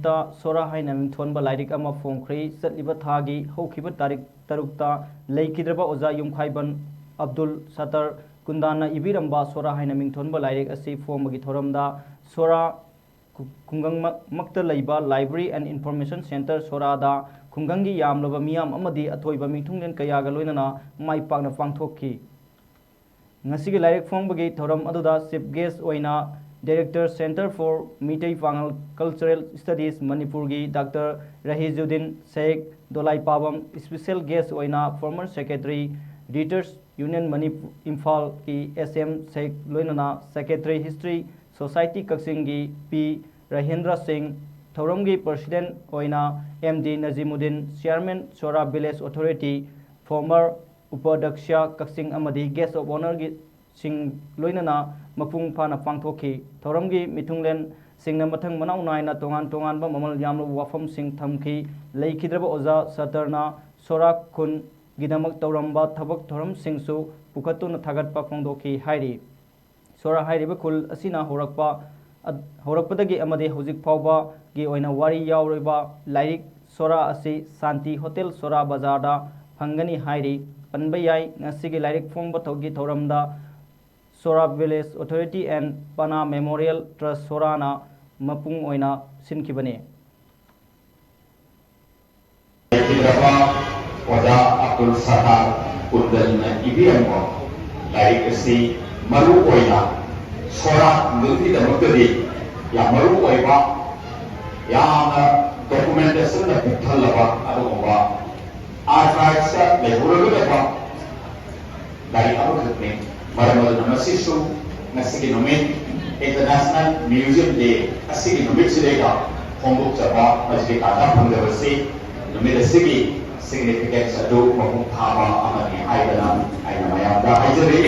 गिता सोरा हाइना मिंथोनबा लाइरिक अमा फोंख्री चटलिबा थागी हौखिबा तारिक तरुक्ता लेखिद्रबा ओजा युमखाइबन अब्दुल सतर कुंदाना इबिरंबा सोरा हाइना मिंथोनबा लाइरिक असि फोमगी थोरमदा सोरा खुंगंग मक्ता लैबा लाइब्रेरी एंड इन्फॉर्मेशन सेंटर सोरादा खुंगंगी यामलबा मियाम अमदी अथोइबा मिथुंगलेन कयागा लोइनना माइ पाकना पांगथोखी ngasi लाइरिक फोंबगी थोरम अदुदा चीफ गेस्ट ओइना director centre for Meetei Pangal cultural studies Manipur की डॉक्टर रहीजुद्दीन शेख दोलाई पाबम स्पेशल गेस्ट ओइना former secretary readers union Manipur Imphal की एसएम शेख लोइनना सेक्रेटरी हिस्ट्री सोसाइटी कक्सिंग की पी रहेंद्र सिंह थौरम की प्रेसिडेंट ओइना एमडी नजीमुद्दीन चेयरमैन सोरा विलेज अथॉरिटी फॉर्मर उपाध्यक्ष कक्सिंग अमदी गेस्ट ऑफ ऑनर की सिंह लोइनना मपुंग फाना पांगथोखी थौरम की मिथुंगलेन सिंगना मथंग मनाउ नायना तोंगान तोंगानबा ममल यामलो वाफम सिंह थमखी लेखिद्रबा ओजा सतरना सोरा खुन गिदमक तौरंबा थबक थौरम सिंहसु पुखतुना थागतपा फोंदोखी हाइरी सोरा हाइरिबा खुल असिना होरकपदगी अमदी हौजिक फावबा की ओइना वारी यावरिबा लाइरिक सोरा असि शांति होटल सोरा बाजारदा फंगनी हाइरी पनबा याई ngasi लाइरिक फोंबा थौगी थौरमदा सोरा village authority and Pana memorial trust सोराना मपुंग ओइना सिनखिबने ओजा अब्दुल सत्तार कुंदन इबिरंबो लाइरिक असि मरु ओइना सोरा नुति दमकदी या मरु ओइबा याना डॉक्यूमेंटेशन दा पिथलबा अदुबा आर्काइव्स लेहुरगदबा लाइरिक अबखने मरमदनमसिसु नसिगी नुमित इंटरनेशनल म्यूजियम डे असिगी नुमित सिलेगा होंबुक चबा मजगे काटा फंगदबसि नुमित असिगी सिग्निफिकेंस अदु मपुंग थाबा अमनि हाइदना आइना मयामदा हाइजरी